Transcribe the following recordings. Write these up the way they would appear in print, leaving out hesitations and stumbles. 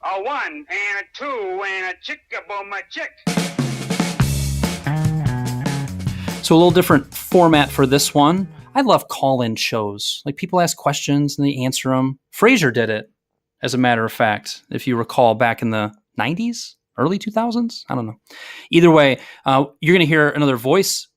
A one and a two and a chick-a-boom a chick. So a little different format for this one. I love call-in shows. Like people ask questions and they answer them. Frasier did it, as a matter of fact, if you recall back in the 90s, early 2000s. I don't know. Either way, you're going to hear another voice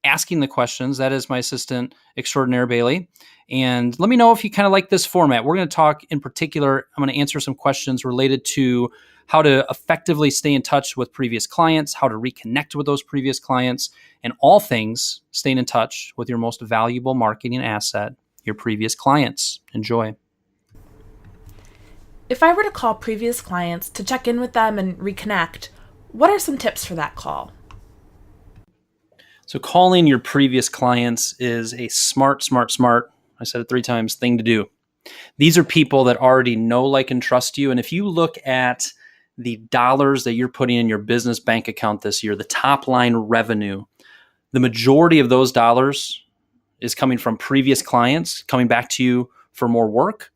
asking the questions. That is my assistant extraordinaire, Bailey. And let me know if you kind of like this format. We're going to talk in particular, I'm going to answer some questions related to how to effectively stay in touch with previous clients, how to reconnect with those previous clients, and all things staying in touch with your most valuable marketing asset, your previous clients. Enjoy. If I were to call previous clients to check in with them and reconnect, what are some tips for that call? So calling your previous clients is a smart, I said it 3 times, thing to do. These are people that already know, like, and trust you. And if you look at the dollars that you're putting in your business bank account this year, the top line revenue, the majority of those dollars is coming from previous clients coming back to you for more work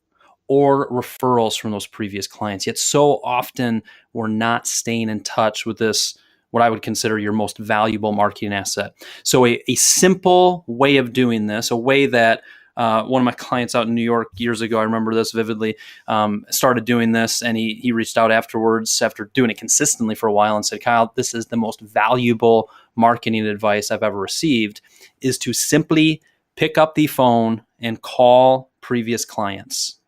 or referrals from those previous clients. Yet so often we're not staying in touch with this, what I would consider your most valuable marketing asset. So a simple way of doing this, a way that one of my clients out in New York years ago, I remember this vividly, started doing this, and he reached out afterwards after doing it consistently for a while and said, Kyle, this is the most valuable marketing advice I've ever received, is to simply pick up the phone and call previous clients.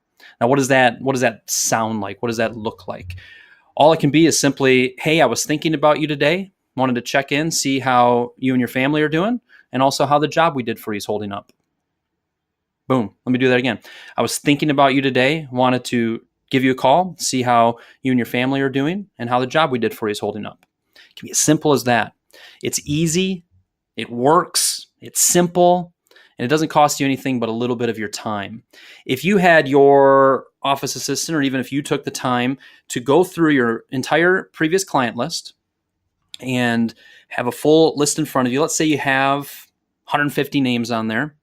Now, what does that sound like? What does that look like? All it can be is simply, hey, I was thinking about you today, wanted to check in, see how you and your family are doing, and also how the job we did for you is holding up. Boom. Let me do that again. I was thinking about you today, wanted to give you a call, see how you and your family are doing, and how the job we did for you is holding up. It can be as simple as that. It's easy, it works, it's simple, and it doesn't cost you anything but a little bit of your time. If you had your office assistant, or even if you took the time to go through your entire previous client list and have a full list in front of you, let's say you have 150 names on there.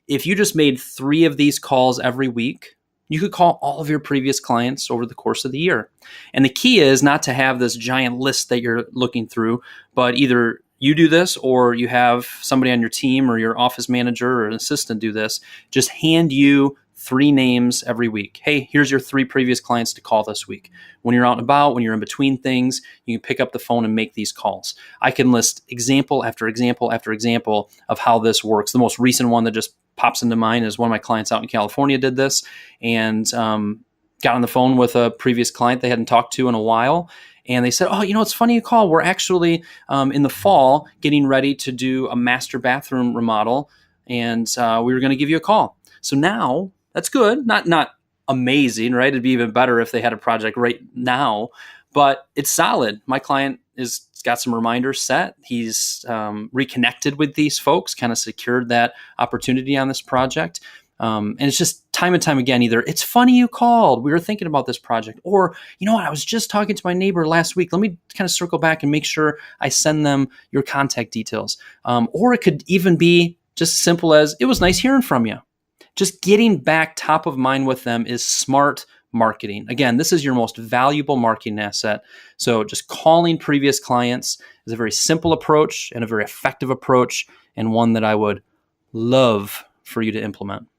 If you just made 3 of these calls every week, you could call all of your previous clients over the course of the year. And the key is not to have this giant list that you're looking through, but either you do this or you have somebody on your team or your office manager or an assistant do this. Just hand you 3 names every week. Hey, here's your 3 previous clients to call this week. When you're out and about, when you're in between things, you can pick up the phone and make these calls. I can list example after example after example of how this works. The most recent one that just pops into mind is one of my clients out in California did this and got on the phone with a previous client they hadn't talked to in a while. And they said, oh, it's funny you call. We're actually in the fall getting ready to do a master bathroom remodel. And we were going to give you a call. So now that's good. Not amazing, right? It'd be even better if they had a project right now, but it's solid. My client is got some reminders set. He's reconnected with these folks, kind of secured that opportunity on this project. And it's just time and time again, either it's funny you called, we were thinking about this project, or, I was just talking to my neighbor last week. Let me kind of circle back and make sure I send them your contact details. Or it could even be just as simple as, it was nice hearing from you. Just getting back top of mind with them is smart marketing. Again, this is your most valuable marketing asset. So just calling previous clients is a very simple approach and a very effective approach, and one that I would love for you to implement.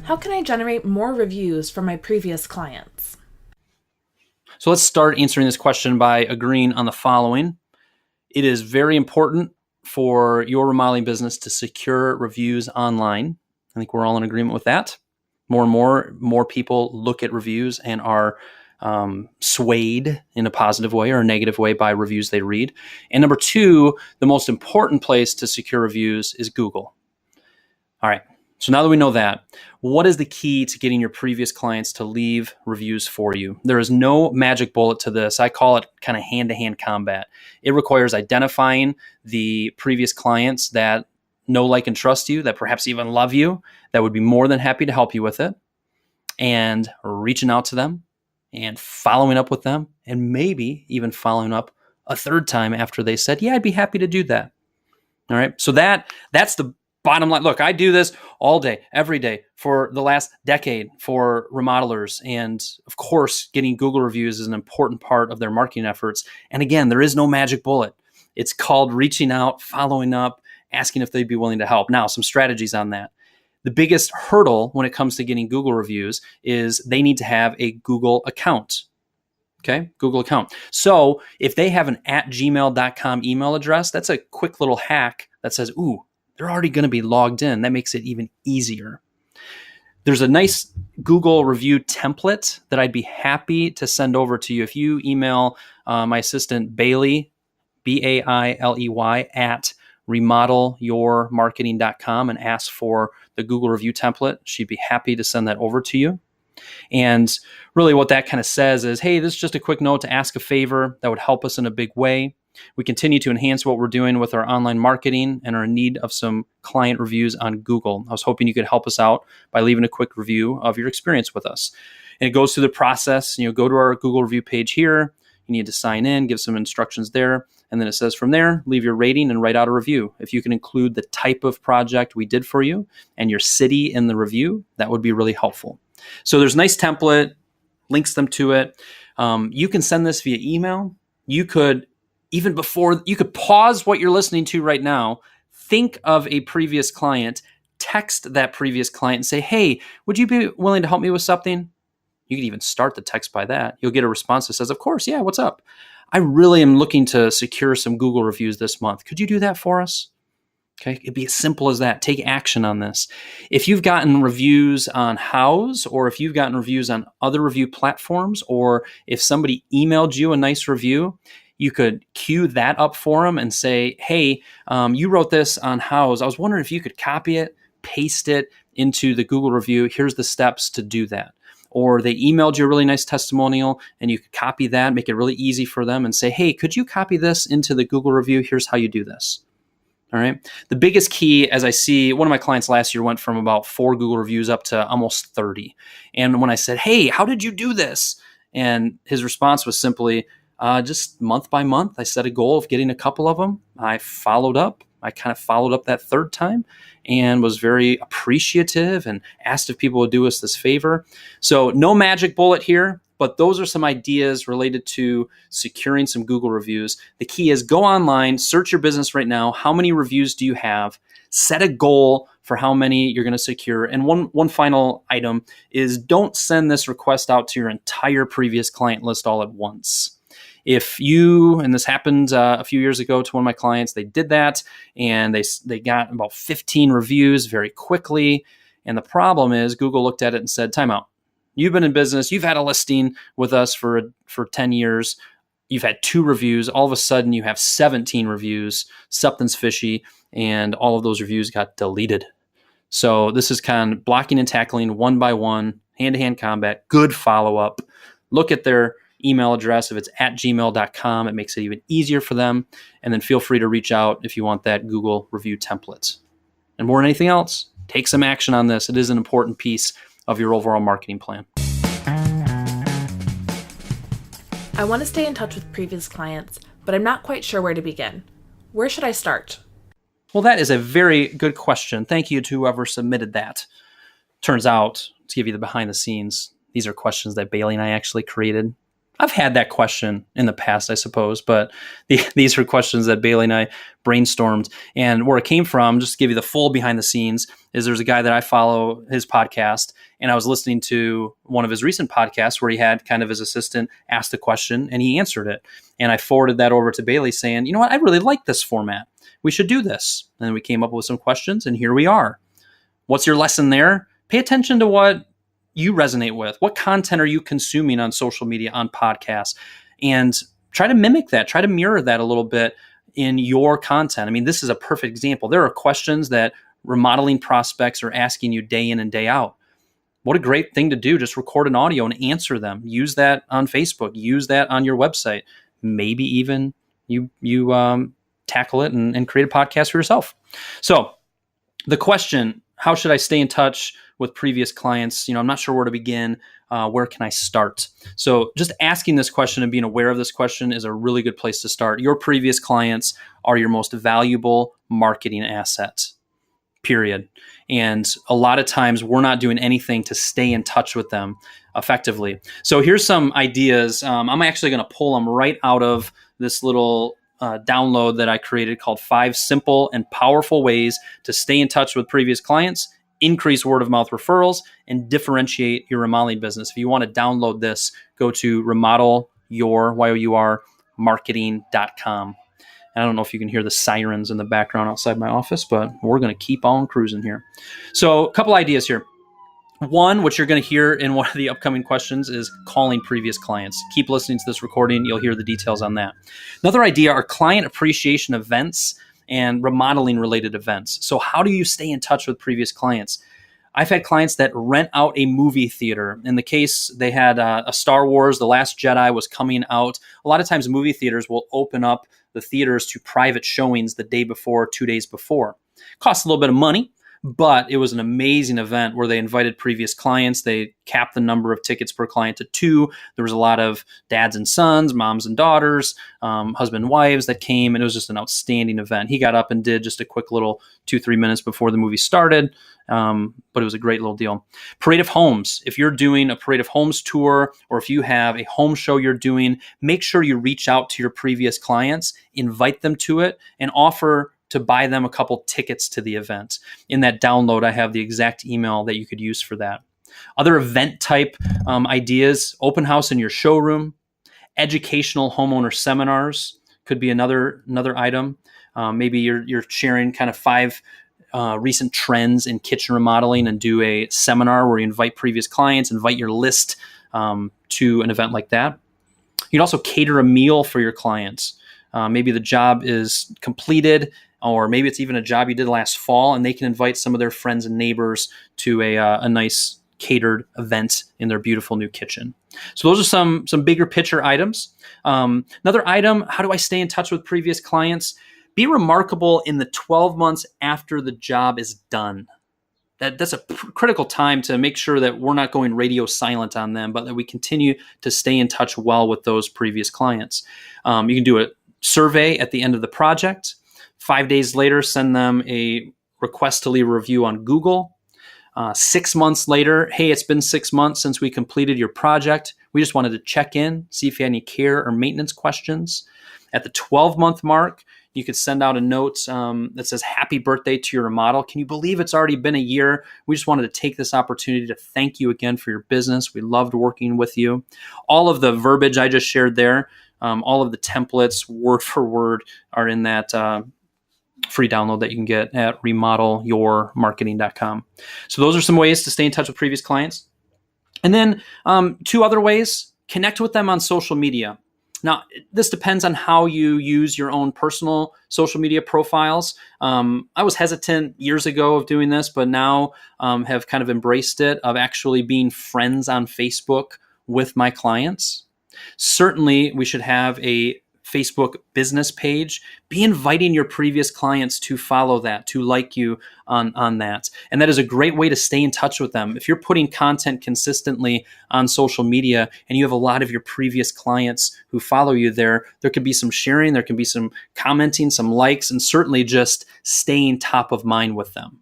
How can I generate more reviews from my previous clients? So let's start answering this question by agreeing on the following. It is very important for your remodeling business to secure reviews online. I think we're all in agreement with that. More and more people look at reviews and are swayed in a positive way or a negative way by reviews they read. And number 2, the most important place to secure reviews is Google. All right. So now that we know that, what is the key to getting your previous clients to leave reviews for you? There is no magic bullet to this. I call it kind of hand-to-hand combat. It requires identifying the previous clients that know, like, and trust you, that perhaps even love you, that would be more than happy to help you with it, and reaching out to them and following up with them, and maybe even following up a 3rd time after they said, yeah, I'd be happy to do that. All right. So that's the Bottom line, look, I do this all day, every day for the last decade for remodelers. And of course, getting Google reviews is an important part of their marketing efforts. And again, there is no magic bullet. It's called reaching out, following up, asking if they'd be willing to help. Now, some strategies on that. The biggest hurdle when it comes to getting Google reviews is they need to have a Google account. Okay, Google account. So if they have an @gmail.com email address, that's a quick little hack that says, ooh, they're already going to be logged in. That makes it even easier. There's a nice Google review template that I'd be happy to send over to you. If you email my assistant, Bailey, Bailey, at remodelyourmarketing.com and ask for the Google review template, she'd be happy to send that over to you. And really what that kind of says is, hey, this is just a quick note to ask a favor that would help us in a big way. We continue to enhance what we're doing with our online marketing and are in need of some client reviews on Google. I was hoping you could help us out by leaving a quick review of your experience with us. And it goes through the process. Go to our Google review page here. You need to sign in, give some instructions there. And then it says from there, leave your rating and write out a review. If you can include the type of project we did for you and your city in the review, that would be really helpful. So there's a nice template, links them to it. You can send this via email. You could pause what you're listening to right now, think of a previous client, text that previous client and say, hey, would you be willing to help me with something? You could even start the text by that. You'll get a response that says, of course, yeah, what's up? I really am looking to secure some Google reviews this month. Could you do that for us? Okay, it'd be as simple as that. Take action on this. If you've gotten reviews on Houzz, or if you've gotten reviews on other review platforms, or if somebody emailed you a nice review, you could queue that up for them and say, hey, you wrote this on Houzz. I was wondering if you could copy it, paste it into the Google review. Here's the steps to do that. Or they emailed you a really nice testimonial and you could copy that, make it really easy for them and say, hey, could you copy this into the Google review? Here's how you do this. All right. The biggest key, as I see, one of my clients last year went from about 4 Google reviews up to almost 30. And when I said, hey, how did you do this? And his response was simply, just month by month, I set a goal of getting a couple of them. I followed up. I kind of followed up that third time and was very appreciative and asked if people would do us this favor. So no magic bullet here, but those are some ideas related to securing some Google reviews. The key is go online, search your business right now. How many reviews do you have? Set a goal for how many you're going to secure. And one final item is don't send this request out to your entire previous client list all at once. If you, and this happened a few years ago to one of my clients, they did that and they got about 15 reviews very quickly. And the problem is Google looked at it and said, time out. You've been in business. You've had a listing with us for 10 years. You've had 2 reviews. All of a sudden you have 17 reviews. Something's fishy. And all of those reviews got deleted. So this is kind of blocking and tackling one by one, hand-to-hand combat, good follow-up. Look at their email address. If it's @gmail.com, it makes it even easier for them. And then feel free to reach out if you want that Google review template. And more than anything else, take some action on this. It is an important piece of your overall marketing plan. I want to stay in touch with previous clients, but I'm not quite sure where to begin. Where should I start? Well, that is a very good question. Thank you to whoever submitted that. Turns out, to give you the behind the scenes, these are questions that Bailey and I actually created. I've had that question in the past, I suppose, but these are questions that Bailey and I brainstormed. And where it came from, just to give you the full behind the scenes, is there's a guy that I follow, his podcast, and I was listening to one of his recent podcasts where he had kind of his assistant ask the question and he answered it. And I forwarded that over to Bailey saying, you know what, I really like this format. We should do this. And then we came up with some questions and here we are. What's your lesson there? Pay attention to what you resonate with. What content are you consuming on social media, on podcasts? And try to mimic that, try to mirror that a little bit in your content. I mean, this is a perfect example. There are questions that remodeling prospects are asking you day in and day out. What a great thing to do. Just record an audio and answer them. Use that on Facebook. Use that on your website. Maybe even you tackle it and create a podcast for yourself. So the question, how should I stay in touch with previous clients? I'm not sure where to begin. Where can I start? So just asking this question and being aware of this question is a really good place to start. Your previous clients are your most valuable marketing asset. period. And a lot of times we're not doing anything to stay in touch with them effectively. So here's some ideas. I'm actually going to pull them right out of this little download that I created called 5 Simple and Powerful Ways to Stay in Touch with Previous Clients, Increase Word of Mouth Referrals, and Differentiate Your Remodeling Business. If you want to download this, go to remodelyourmarketing.com. I don't know if you can hear the sirens in the background outside my office, but we're going to keep on cruising here. So a couple ideas here. One, which you're going to hear in one of the upcoming questions, is calling previous clients. Keep listening to this recording. You'll hear the details on that. Another idea are client appreciation events and remodeling related events. So how do you stay in touch with previous clients? I've had clients that rent out a movie theater. In the case, they had a Star Wars, The Last Jedi was coming out. A lot of times movie theaters will open up the theaters to private showings the day before, 2 days before. Costs a little bit of money, but it was an amazing event where they invited previous clients. They capped the number of tickets per client to 2. There was a lot of dads and sons, moms and daughters, husband and wives that came, and it was just an outstanding event. He got up and did just a quick little 2-3 minutes before the movie started, but it was a great little deal. Parade of Homes. If you're doing a Parade of Homes tour, or if you have a home show you're doing, make sure you reach out to your previous clients, invite them to it, and offer to buy them a couple tickets to the event. In that download, I have the exact email that you could use for that. Other event type ideas: open house in your showroom, educational homeowner seminars could be another item. Maybe you're sharing kind of 5 recent trends in kitchen remodeling and do a seminar where you invite previous clients, invite your list to an event like that. You can also cater a meal for your clients. Maybe the job is completed, or maybe it's even a job you did last fall, and they can invite some of their friends and neighbors to a nice catered event in their beautiful new kitchen. So those are some bigger picture items. Another item: how do I stay in touch with previous clients? Be remarkable in the 12 months after the job is done. That's a critical time to make sure that we're not going radio silent on them, but that we continue to stay in touch well with those previous clients. You can do a survey at the end of the project. 5 days later, send them a request to leave a review on Google. 6 months later, hey, it's been 6 months since we completed your project. We just wanted to check in, see if you had any care or maintenance questions. At the 12-month mark, you could send out a note that says, happy birthday to your remodel. Can you believe it's already been a year? We just wanted to take this opportunity to thank you again for your business. We loved working with you. All of the verbiage I just shared there, all of the templates, word for word, are in that free download that you can get at remodelyourmarketing.com. So those are some ways to stay in touch with previous clients. And then 2 other ways: connect with them on social media. Now, this depends on how you use your own personal social media profiles. I was hesitant years ago of doing this, but now have kind of embraced it, of actually being friends on Facebook with my clients. Certainly, we should have a Facebook business page. Be inviting your previous clients to follow that, to like you on that. And that is a great way to stay in touch with them. If you're putting content consistently on social media and you have a lot of your previous clients who follow you there could be some sharing, there can be some commenting, some likes, and certainly just staying top of mind with them.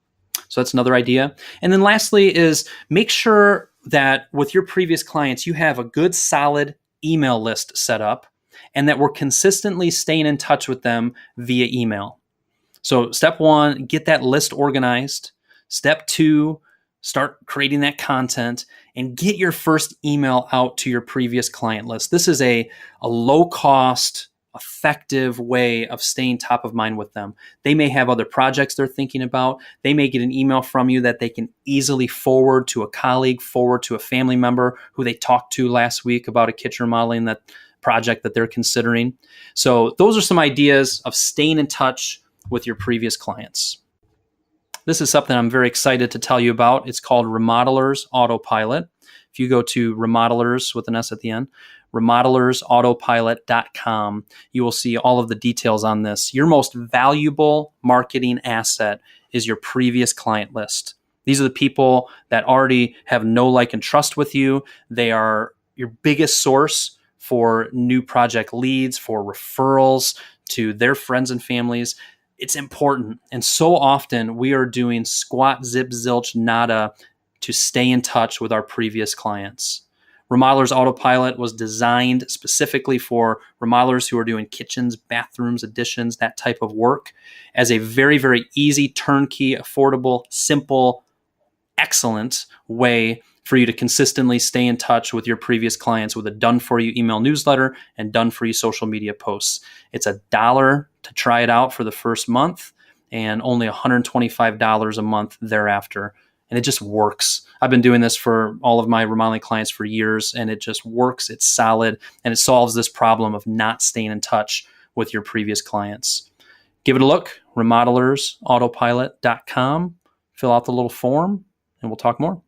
So that's another idea. And then lastly is make sure that with your previous clients, you have a good, solid email list set up, and that we're consistently staying in touch with them via email. So step 1, get that list organized. Step 2, start creating that content and get your first email out to your previous client list. This is a low-cost, effective way of staying top of mind with them. They may have other projects they're thinking about. They may get an email from you that they can easily forward to a colleague, forward to a family member who they talked to last week about a kitchen remodeling project that they're considering. So those are some ideas of staying in touch with your previous clients. This is something I'm very excited to tell you about. It's called Remodelers Autopilot. If you go to Remodelers with an S at the end, remodelersAutopilot.com, you will see all of the details on this. Your most valuable marketing asset is your previous client list. These are the people that already have know, like, and trust with you. They are your biggest source for new project leads, for referrals to their friends and families. It's important. And so often we are doing squat, zip, zilch, nada to stay in touch with our previous clients. Remodelers Autopilot was designed specifically for remodelers who are doing kitchens, bathrooms, additions, that type of work, as a very, very easy, turnkey, affordable, simple, excellent way for you to consistently stay in touch with your previous clients with a done-for-you email newsletter and done-for-you social media posts. It's $1 to try it out for the first month and only $125 a month thereafter. And it just works. I've been doing this for all of my remodeling clients for years, and it just works. It's solid, and it solves this problem of not staying in touch with your previous clients. Give it a look, remodelersautopilot.com. Fill out the little form, and we'll talk more.